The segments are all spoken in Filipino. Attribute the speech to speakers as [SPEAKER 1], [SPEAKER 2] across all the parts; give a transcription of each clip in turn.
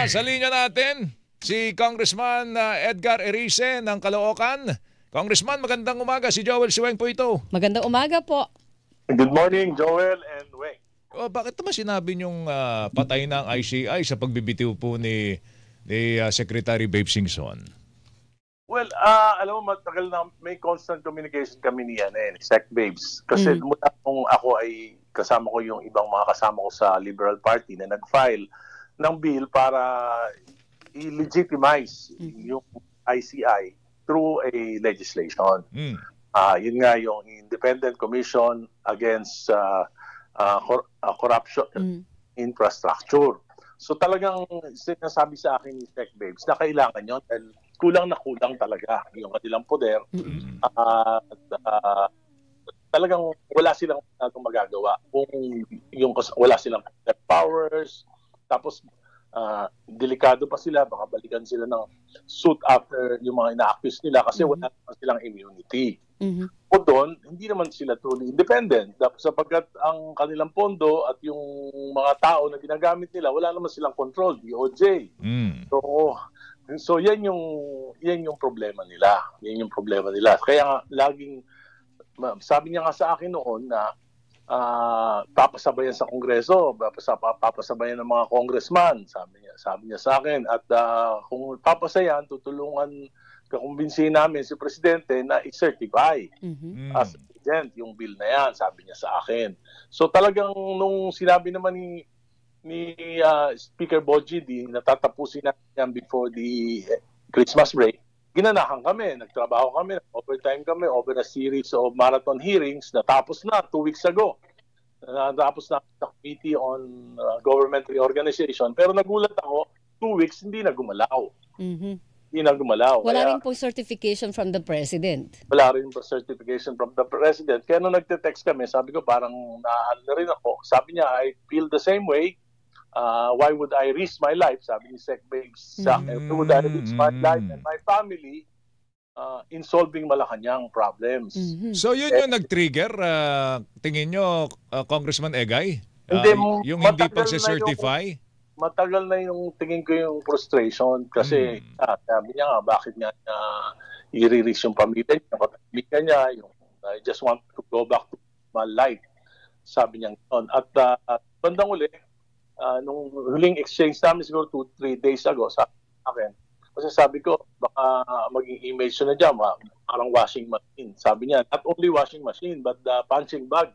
[SPEAKER 1] Sa linya natin, si Congressman Edgar Erice ng Caloocan. Congressman, magandang umaga. Si Joel Siweng po ito.
[SPEAKER 2] Magandang umaga po.
[SPEAKER 3] Good morning, Joel and Weng.
[SPEAKER 1] Bakit naman sinabi niyong patay na ang ICI sa pagbibitiw po ni Secretary Babe Singson?
[SPEAKER 3] Well, alam mo, matagal na may constant communication kami ni Sec Babes. Kasi mula nung ako ay kasama ko yung ibang mga kasama ko sa Liberal Party na nag-file ng bill para i-legitimize yung ICI through a legislation. Yun nga yung Independent Commission Against Corruption Infrastructure. So talagang sinasabi sa akin ni Sec Babes na kailangan yun dahil kulang na kulang talaga yung kanilang poder. Talagang wala silang magagawa kung yung wala silang powers, tapos delikado pa sila, baka balikan sila ng suit after yung mga ina-accuse nila kasi wala naman silang immunity. O doon, hindi naman sila truly independent sapagkat ang kanilang pondo at yung mga tao na ginagamit nila, wala naman silang control, DOJ. So yan yung problema nila. Yan yung problema nila. Kaya nga, laging, sabi niya nga sa akin noon na papasabayan sa Kongreso, papasabayan ng mga congressman, sabi niya sa akin. At kung papasayan, tutulungan, kakumbinsihin namin si Presidente na i-certify as president yung bill na yan, sabi niya sa akin. So talagang nung sinabi naman ni Speaker Boji, natatapusin natin yan before the Christmas break, ginanahan kami, nagtrabaho kami, overtime kami, over a series of marathon hearings, natapos na 2 weeks ago. Natapos na sa Committee on Government Reorganization, pero nagulat ako, 2 weeks hindi na gumalaw. Hindi na gumalaw.
[SPEAKER 2] Wala rin po certification from the President.
[SPEAKER 3] Wala rin po certification from the President. Kaya nung nagte-text kami, sabi ko parang nahal na rin ako. Sabi niya, I feel the same way. Why would I risk my life? Sabi ni Sec Babes sa akin. Why would I risk my life and my family in solving Malacanang problems?
[SPEAKER 1] So yun yung nag-trigger, tingin nyo, Congressman Egay? Yung hindi pag-certify?
[SPEAKER 3] Matagal na yung tingin ko yung frustration kasi sabi niya nga, bakit niya i-release yung pamilya niya, pamilya niya, yung I just want to go back to my life. Sabi niya noon. At bandang uli, nung huling exchange namin siguro 2-3 days ago sa akin, kasi sabi ko, baka maging image na dyan, parang washing machine. Sabi niya, not only washing machine, but the punching bag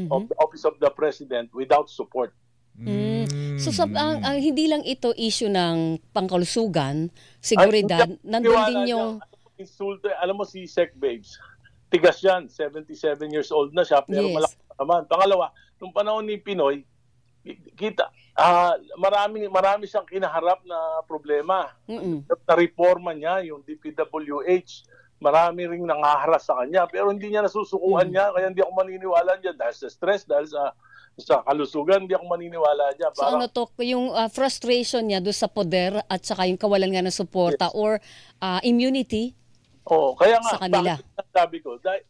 [SPEAKER 3] of the Office of the President without support.
[SPEAKER 2] So hindi lang ito issue ng pangkalusugan, seguridad, nandun din yung...
[SPEAKER 3] Alam mo si Sec Babes, tigas yan, 77 years old na siya, pero malaki naman. Pangalawa, nung panahon ni Pinoy, kita, marami siyang kinaharap na problema. Na-reforma niya, yung DPWH, marami ring nangaharas sa kanya, pero hindi niya nasusukuan niya, kaya hindi ako maniniwala dyan dahil sa stress, dahil sa kalusugan, hindi ako maniniwala dyan.
[SPEAKER 2] So ano to, yung frustration niya doon sa poder at saka yung kawalan nga ng suporta or immunity
[SPEAKER 3] kaya nga,
[SPEAKER 2] sa kanila.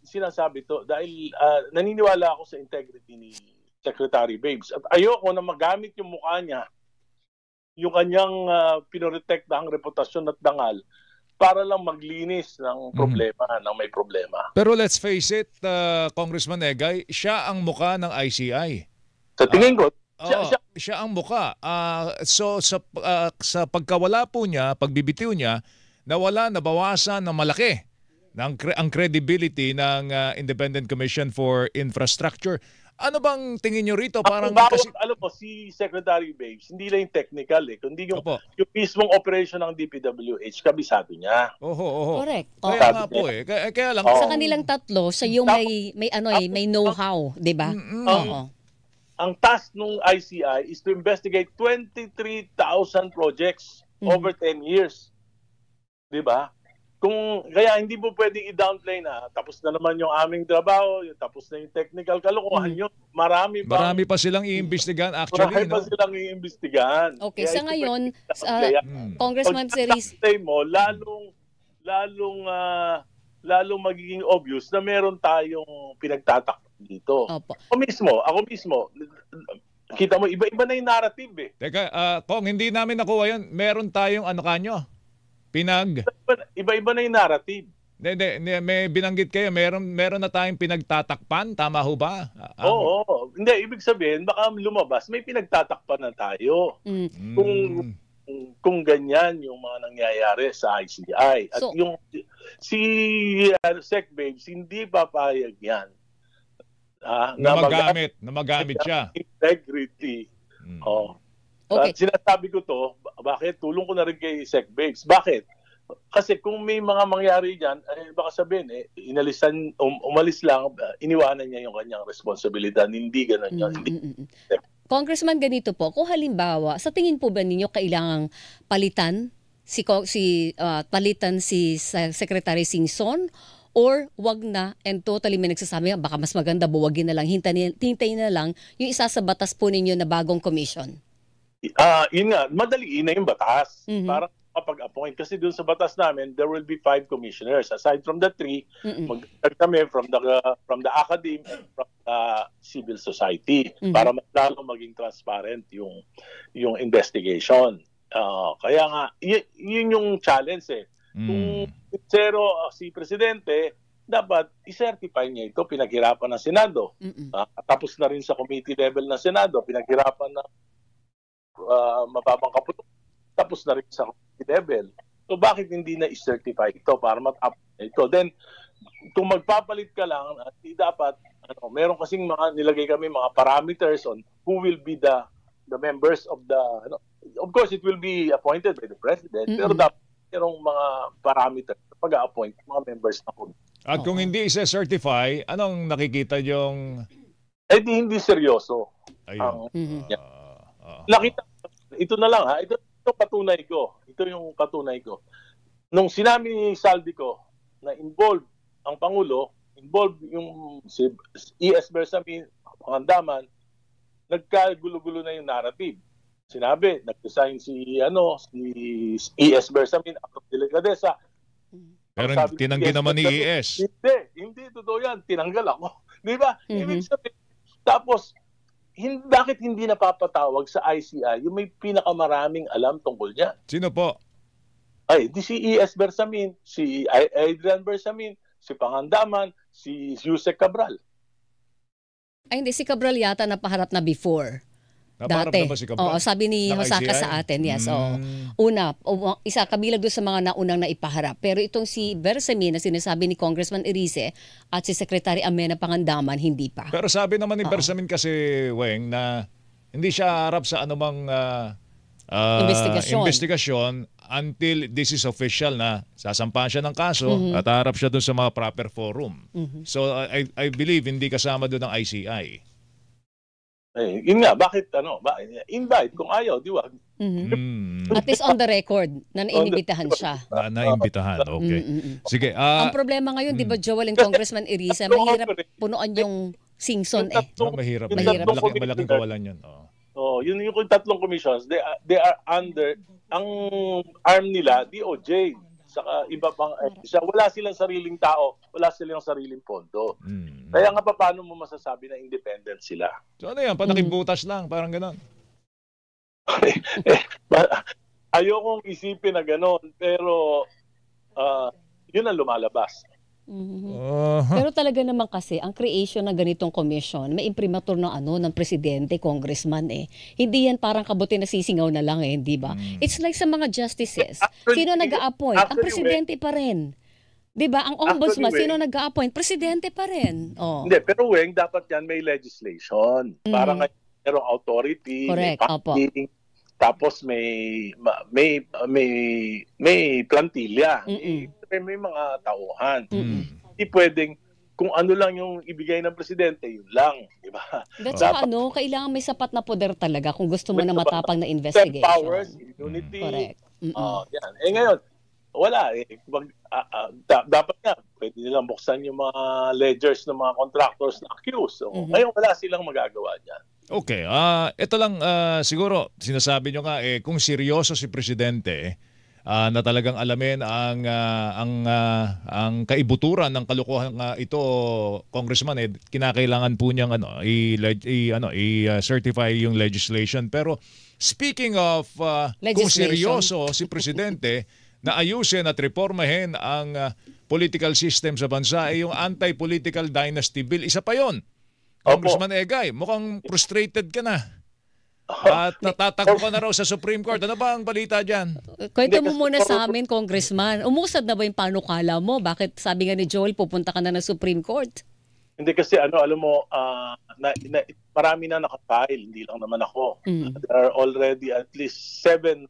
[SPEAKER 3] Sinasabi to, dahil naniniwala ako sa integrity ni Secretary Babes. At ayoko na magamit yung mukha niya, yung kanyang pinoretektahang reputasyon at dangal, para lang maglinis ng problema, ng may problema.
[SPEAKER 1] Pero let's face it, Congressman Egay, siya ang muka ng ICI.
[SPEAKER 3] Sa tingin ko,
[SPEAKER 1] siya ang muka. So sa pagkawala po niya, pagbibitiw niya, nabawasan ng malaki ang credibility ng Independent Commission for Infrastructure. Ano bang tingin nyo rito? Parang
[SPEAKER 3] alam mo, si Secretary Babes, hindi lang yung technical kundi yung mismong operation ng DPWH, kabisado niya.
[SPEAKER 2] Correct.
[SPEAKER 1] Kaya nga po Kaya lang.
[SPEAKER 2] Sa kanilang tatlo, siya yung may know-how, di ba?
[SPEAKER 3] Ang task ng ICI is to investigate 23,000 projects over 10 years. Di ba? Kaya hindi mo pwedeng i-downplay na tapos na naman yung aming trabaho, tapos na yung technical kalokohan yun. Marami
[SPEAKER 1] pa silang iimbestigahan actually.
[SPEAKER 3] Marami pa silang iimbestigahan.
[SPEAKER 2] Okay, kaya sa ngayon, Congressman Seris,
[SPEAKER 3] mo, lalong magiging obvious na meron tayong pinagtatakpan dito. Ako mismo, kita mo, iba-iba na yung narrative eh.
[SPEAKER 1] Teka, Kong, hindi namin nakuha yun. Meron tayong ano kanyo?
[SPEAKER 3] Iba-iba na yung narrative.
[SPEAKER 1] Hindi, may binanggit kayo, meron na tayong pinagtatakpan, tama ho ba?
[SPEAKER 3] Oo. Hindi, ibig sabihin, baka lumabas, may pinagtatakpan na tayo. Kung ganyan yung mga nangyayari sa ICI. At yung si Sec Babes, hindi papayag yan.
[SPEAKER 1] Na magamit siya.
[SPEAKER 3] Integrity.
[SPEAKER 2] Okay.
[SPEAKER 3] Sinasabi ko to, bakit? Tulong ko na rin kay Sec Babes. Bakit? Kasi kung may mga mangyari dyan, baka sabihin, umalis lang, iniwanan niya yung kanyang responsibilidad. Hindi ganun yun.
[SPEAKER 2] Congressman, ganito po, kung halimbawa, sa tingin po ba ninyo kailangang palitan si Secretary Singson or wag na, and totally may nagsasabi baka mas maganda buwagin na lang, hintayin na lang yung isa sa batas po ninyo na bagong commission?
[SPEAKER 3] Yun nga, madali na yung batas. Parang kapag-appoint. Kasi doon sa batas namin, there will be 5 commissioners. Aside from the 3, magdagdag kami from the academy and from the civil society para mas lalo maging transparent yung investigation. Kaya nga, yun yung challenge eh. Kung sincero si Presidente, dapat i-certify niya ito, pinaghirapan ng Senado. Tapos na rin sa committee level ng Senado, pinaghirapan ng mababang kaputok. Tapos na rin sa committee level. So bakit hindi na i-certify ito para matapos na ito? Then, kung magpapalit ka lang, dapat, meron kasing nilagay kami mga parameters on who will be the members of the, of course, it will be appointed by the President, pero dapat merong mga parameters pag-a-appoint mga members na committee.
[SPEAKER 1] At kung hindi isa-certify, anong nakikita yung...
[SPEAKER 3] Hindi seryoso.
[SPEAKER 1] Ayun.
[SPEAKER 3] Nakita, ito na lang ito patunay ko. Ito yung patunay ko. Nung sinabi ni Saldico na involved ang Pangulo, involved yung si E.S. Bersamin, Pangandaman, nagkagulo-gulo na yung narrative. Sinabi, nag-resign si E.S. Bersamin after delikadesa.
[SPEAKER 1] Pero tinanggi naman ni E.S.
[SPEAKER 3] Hindi totoo yan. Tinanggal ako. Di ba? Ibig sabihin, tapos, bakit hindi napapatawag sa ICI yung may pinakamaraming alam tungkol niya?
[SPEAKER 1] Sino po?
[SPEAKER 3] Di si E.S. Bersamin, si Adrian Bersamin, si Pangandaman, si Yusek Cabral.
[SPEAKER 2] Hindi, si Cabral yata napaharap na before.
[SPEAKER 1] Napaharap
[SPEAKER 2] dati.
[SPEAKER 1] na ba si Cabral?
[SPEAKER 2] Sabi ni Hosaka sa atin, yes. Una, isa kabilang doon sa mga naunang naipaharap. Pero itong si Bersamin na sinasabi ni Congressman Erice at si Secretary Amena Pangandaman, hindi pa.
[SPEAKER 1] Pero sabi naman ni Bersamin kasi, Weng, na hindi siya harap sa anumang investigasyon until this is official na sasampahan siya ng kaso at harap siya doon sa mga proper forum. So I believe hindi kasama doon ng ICI.
[SPEAKER 3] Yun nga, bakit invite kung ayaw, di wag.
[SPEAKER 2] At least on the record na nainibitahan siya.
[SPEAKER 1] Naimbitahan, okay. Sige.
[SPEAKER 2] Ang problema ngayon, di ba, Joel and Congressman Erice, mahirap punuan yung Singson eh.
[SPEAKER 1] Mahirap. Malaking kawalan yun.
[SPEAKER 3] Yun yung tatlong commissions, they are under, ang arm nila, DOJ. Saka iba pang wala silang sariling tao, wala silang sariling pondo. Kaya nga paano mo masasabi na independent sila?
[SPEAKER 1] So ano yan, panakibutas lang, parang gano'n.
[SPEAKER 3] Ayokong isipin na gano'n, pero yun ang lumalabas.
[SPEAKER 2] Pero talaga naman kasi ang creation ng ganitong commission, may imprimatur ng presidente, congressman eh. Hindi yan parang kabuti na sisingaw na lang eh, di ba? It's like sa mga justices. Sino nag-a-appoint? Ang presidente pa rin. Di ba? Ang ombudsman, sino nag-a-appoint? Presidente pa rin.
[SPEAKER 3] Hindi, pero Weng, dapat yan may legislation. Para nga merong authority,
[SPEAKER 2] correct,
[SPEAKER 3] may funding, tapos may plantilla. May mga tauhan. Hindi pwedeng kung ano lang yung ibigay ng presidente, yun lang, di ba?
[SPEAKER 2] That's kailangan may sapat na poder talaga kung gusto mo na matapang na investigation.
[SPEAKER 3] Powers, immunity.
[SPEAKER 2] Correct.
[SPEAKER 3] Yan. Ngayon, wala eh. Dapat nga, pwede nilang buksan yung mga ledgers ng mga contractors na accused. Ngayon, wala silang magagawa dyan.
[SPEAKER 1] Okay. Ito lang siguro, sinasabi nyo nga, kung seryoso si presidente, na talagang alamin ang kaibuturan ng kalokohan ito, Congressman, kinakailangan po niyang i-certify yung legislation. Pero speaking of kung seryoso si Presidente na ayusin at reformahin ang political system sa bansa, yung anti-political dynasty bill, isa pa yon. Congressman Egay, mukhang frustrated ka na. At natatakbo ka na raw sa Supreme Court. Ano ba ang balita dyan?
[SPEAKER 2] Kwento mo muna sa amin, Congressman. Umusad na ba yung panukala mo? Bakit sabi nga ni Joel, pupunta ka na ng Supreme Court?
[SPEAKER 3] Hindi kasi alam mo, marami na nakafile, hindi lang naman ako. There are already at least 7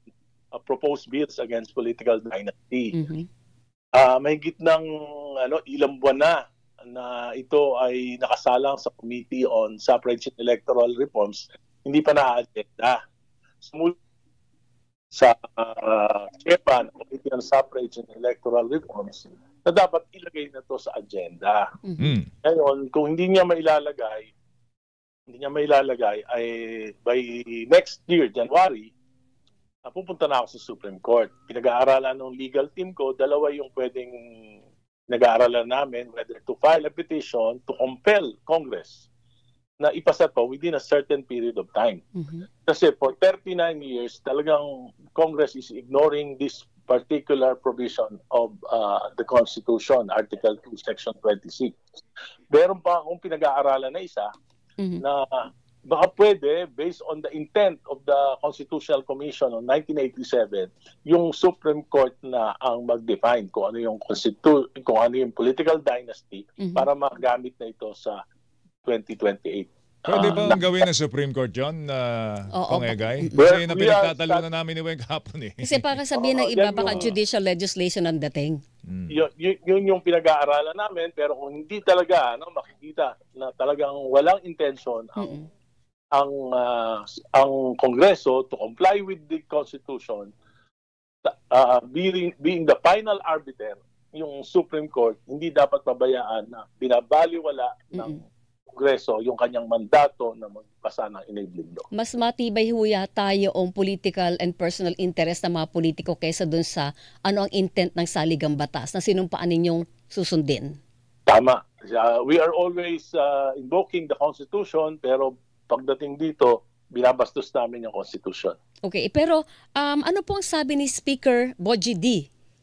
[SPEAKER 3] proposed bills against political dynasty. Mahigit ng ilang buwan na ito ay nakasalang sa Committee on Suffrage and Electoral Reforms. Hindi pa na-agenda. Sa chairman ng Committee on Suffrage and Electoral Reforms na dapat ilagay na to sa agenda. Ngayon, kung hindi niya mailalagay ay by next year, January, pupunta na ako sa Supreme Court. Pinag-aaralan ng legal team ko, dalawa yung pwedeng nag-aaralan namin, whether to file a petition to compel Congress na ipasa to within a certain period of time. Kasi for 39 years, talagang Congress is ignoring this particular provision of the Constitution, Article 2, Section 26. Meron pa akong pinag-aaralan na isa na baka pwede, based on the intent of the Constitutional Commission on 1987, yung Supreme Court na ang mag-define kung ano yung political dynasty para magamit na ito sa 2028.
[SPEAKER 1] Pwede ba ang gawin ng Supreme Court, John, Kong Egay? Kasi pinagtatalo na namin ni Weng kapon eh.
[SPEAKER 2] Kasi para sabihin ng iba, baka judicial legislation ang dating.
[SPEAKER 3] Yun yung pinag-aaralan namin, pero kung hindi talaga makikita na talagang walang intention ang Kongreso to comply with the Constitution, being the final arbiter, yung Supreme Court, hindi dapat pabayaan na binabaliwala ng Kongreso yung kanyang mandato na magpasa ng enabling law.
[SPEAKER 2] Mas matibay huya tayo ang political and personal interest ng mga politiko kaysa dun sa ano ang intent ng saligang batas na sinumpaan ninyong susundin.
[SPEAKER 3] Tama. We are always invoking the Constitution, pero pagdating dito, binabastos namin yung Constitution.
[SPEAKER 2] Okay, pero ano po ang sabi ni Speaker Boji D?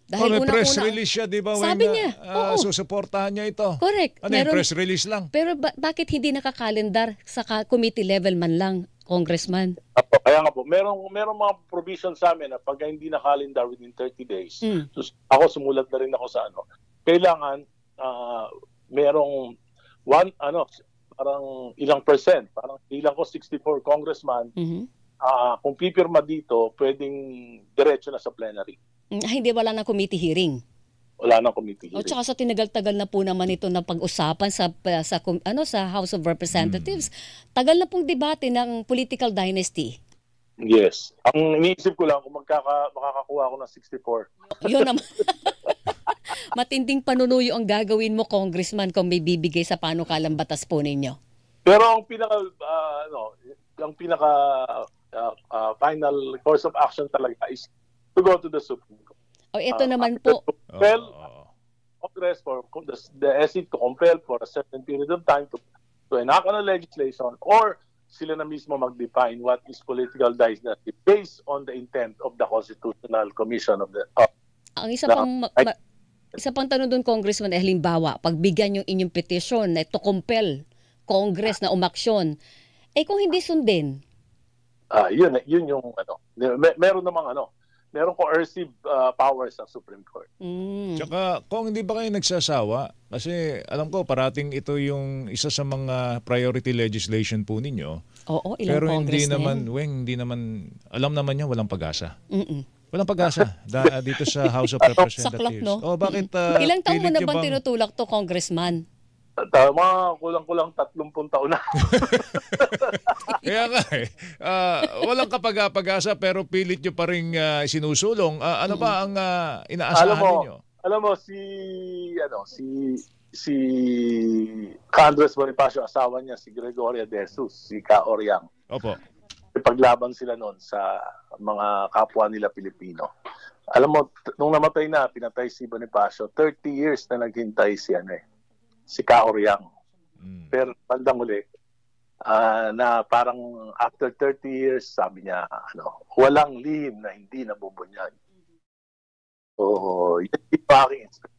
[SPEAKER 1] Dahil may press release siya, di ba?
[SPEAKER 2] Sabi niya,
[SPEAKER 1] susuportahan niya ito.
[SPEAKER 2] Correct.
[SPEAKER 1] Yung press release lang?
[SPEAKER 2] Pero bakit hindi nakakalendar sa committee level man lang, Congressman?
[SPEAKER 3] Kaya nga po, merong mga provision sa amin na pag hindi nakalendar within 30 days, ako sumulat na rin ako sa kailangan merong parang ilang percent, parang ilang ko 64 congressman, kung pipirma dito, pwedeng diretso na sa plenary.
[SPEAKER 2] Hindi, wala na committee hearing.
[SPEAKER 3] Wala na committee hearing.
[SPEAKER 2] O tsaka sa tinagal-tagal na po naman ito na pag-usapan sa House of Representatives. Tagal na pong debate ng political dynasty.
[SPEAKER 3] Yes. Ang iniisip ko lang kung makakakuha ako ng 64.
[SPEAKER 2] Yun naman. Matinding panunuyo ang gagawin mo, Congressman, kung may bibigay sa panukalang batas po ninyo.
[SPEAKER 3] Pero ang pinaka final course of action talaga is to go to the Supreme Court.
[SPEAKER 2] Ito naman po.
[SPEAKER 3] Compel Congress for the SC to compel for a certain period of time to enact on a legislation, or sila na mismo mag-define what is political dynasty based on the intent of the Constitutional Commission of the...
[SPEAKER 2] Ang isa pang tanong doon, Congressman, halimbawa, pagbigyan yung inyong petition na to compel Congress na umaksyon, kung hindi sundin?
[SPEAKER 3] Yun yung meron coercive powers ang Supreme Court.
[SPEAKER 1] Tsaka, kung hindi ba kayo nagsasawa, kasi alam ko parating ito yung isa sa mga priority legislation po ninyo.
[SPEAKER 2] Oo, ilang
[SPEAKER 1] pero
[SPEAKER 2] Congress
[SPEAKER 1] hindi naman, alam naman niya walang pag-asa. Walang pag-asa dito sa House of Representatives.
[SPEAKER 2] Saklap, no?
[SPEAKER 1] Bakit
[SPEAKER 2] ilang taon mo na bang tinutulak to, Congressman?
[SPEAKER 3] Mga kulang-kulang 30 taon na.
[SPEAKER 1] Kaya nga walang kapag-asa pero pilit nyo pa rin sinusulong. Ano ba ang inaasahan ninyo?
[SPEAKER 3] Alam mo, si Andres Bonifacio, asawa niya, si Gregoria De Jesus, si Ka Oriang.
[SPEAKER 1] Opo.
[SPEAKER 3] Paglaban sila noon sa mga kapwa nila Pilipino. Alam mo, nung namatay na, pinatay si Bonifacio, 30 years na naghintay si Kao Riang. Pero bandang uli, na parang after 30 years, sabi niya, walang lihim na hindi nabubunyag. So, yun yung aking inspiration.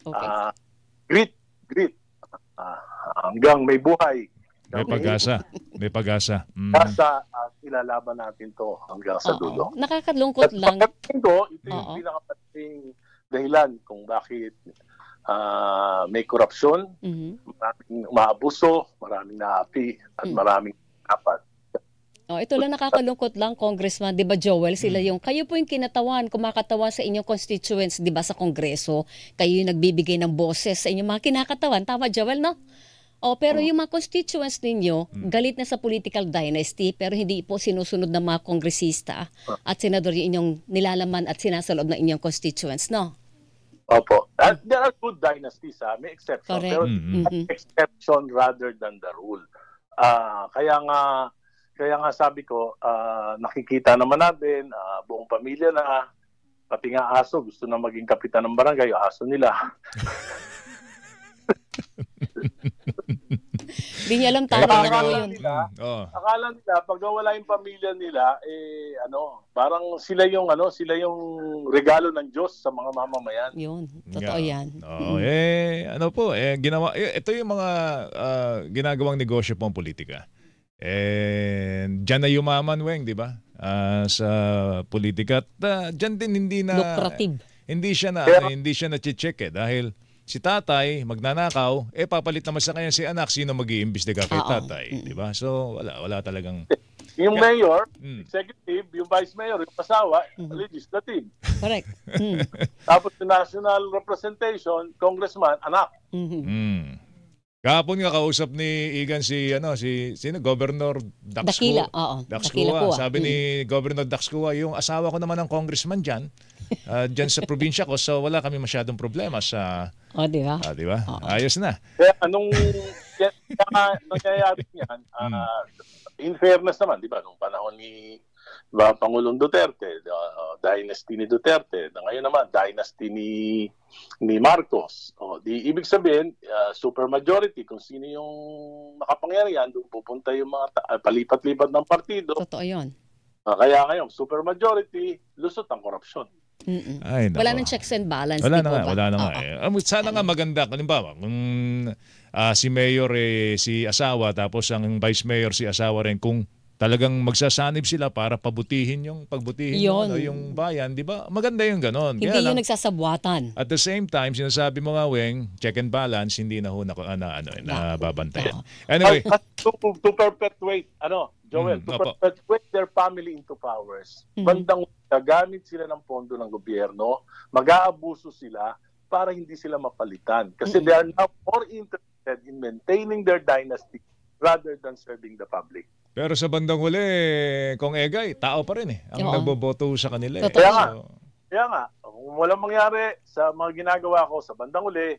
[SPEAKER 2] Okay.
[SPEAKER 3] Grit. Hanggang may buhay.
[SPEAKER 1] May pag-asa. May pag-asa.
[SPEAKER 3] Kasa ilalaban natin to hanggang sa dulo.
[SPEAKER 2] Nakakalungkot lang.
[SPEAKER 3] Pagkating ko, ito yung pinakamating dahilan kung bakit may korupsyon, maraming umaabuso, maraming naapi, at maraming apat.
[SPEAKER 2] Ito lang nakakalungkot lang, Congressman, 'di ba Joel, sila yung kayo po yung kinatawan, kumakatawan sa inyong constituents, 'di ba, sa Kongreso. Kayo yung nagbibigay ng boses sa inyong mga kinakatawan. Tama, Joel, no? Pero yung mga constituents ninyo, galit na sa political dynasty, pero hindi po sinusunod ng mga kongresista at senador yung inyong nilalaman at sinasalob ng inyong constituents, no?
[SPEAKER 3] Opo. There are good dynasties, may exception.
[SPEAKER 2] Correct.
[SPEAKER 3] Pero exception rather than the rule. Kaya nga sabi ko, nakikita naman natin, buong pamilya na, pati nga aso, gusto na maging kapitan ng barangay, yung aso nila.
[SPEAKER 2] Hindi niya alam tama yun.
[SPEAKER 3] Akala nila, pag nawala yung pamilya nila, parang sila yung regalo ng Diyos sa mga mamamayan.
[SPEAKER 2] Yun, totoo yan.
[SPEAKER 1] Ito yung mga ginagawang negosyo po ang politika. Diyan na yumaman, Weng, di ba? Sa politika. At diyan din
[SPEAKER 2] lucrative.
[SPEAKER 1] Hindi siya na-check dahil si tatay magnanakaw, papalit naman sa kanya si anak, sino mag-iimbestiga kay tatay, di ba? So wala talagang
[SPEAKER 3] yung mayor, executive, yung vice mayor, yung asawa, legislative.
[SPEAKER 2] Correct.
[SPEAKER 3] Tapos yung national representation, congressman, anak.
[SPEAKER 1] Kahapon nga kausap ni Igan sino Governor Daxkua.
[SPEAKER 2] Daxkua.
[SPEAKER 1] Sabi ni Governor Daxkua, yung asawa ko naman ang congressman diyan. Diyan sa probinsya ko, so wala kami masyadong problema sa
[SPEAKER 2] di ba?
[SPEAKER 1] Di ba? Ayos na.
[SPEAKER 3] Kaya anong nangyayari niyan, in fairness naman, di ba, nung panahon ni Pangulong Duterte, dynasty ni Duterte, ngayon naman dynasty ni Marcos. Ibig sabihin, super majority, kung sino yung makapangyarihan, doon pupunta yung mga palipat-lipat ng partido.
[SPEAKER 2] Totoo yun.
[SPEAKER 3] Kaya ngayon, super majority, lusot ang korupsyon.
[SPEAKER 2] Wala nang checks and balance.
[SPEAKER 1] Wala na nga. Sana nga maganda. Halimbawa, kung si mayor si asawa, tapos ang vice mayor si asawa rin, kung talagang magsasanib sila para pagbutihin yung bayan, di ba? Maganda yung ganon.
[SPEAKER 2] Hindi yung nagsasabwatan.
[SPEAKER 1] At the same time, sinasabi mo nga, Weng, check and balance, hindi na nababantayan. Anyway.
[SPEAKER 3] To perpetuate, Joel, to perpetuate their family into powers. Bandang gagamit sila ng pondo ng gobyerno, mag-aabuso sila para hindi sila mapalitan. Kasi they are now more interested in maintaining their dynasty rather than serving the public.
[SPEAKER 1] Pero sa bandang huli, Kong Egay, tao pa rin ang nagboboto sa kanila.
[SPEAKER 3] Kaya nga, kung walang mangyari sa mga ginagawa ko sa bandang huli,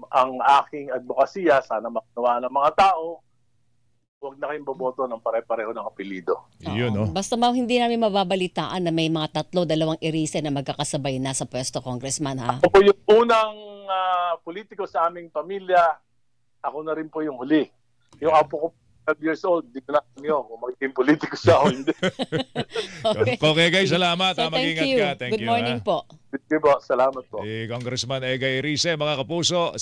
[SPEAKER 3] ang aking advokasya, sana makinawa ng mga tao, huwag na kayong boboto ng pare-pareho ng apelido.
[SPEAKER 2] Basta hindi namin mababalitaan na may mga 2 irisan na magkakasabay na sa pwesto, Congressman, ha?
[SPEAKER 3] Ako po yung unang politiko sa aming pamilya. Ako na rin po yung huli. Yung apo ko 12 years old, di ko na nyo kung magiging politiko siya o hindi.
[SPEAKER 1] Okay guys, salamat.
[SPEAKER 2] Mag-ingat ka. Thank you. Good morning po.
[SPEAKER 3] Thank you po. Salamat po.
[SPEAKER 1] Congressman Egay Erice, mga kapuso.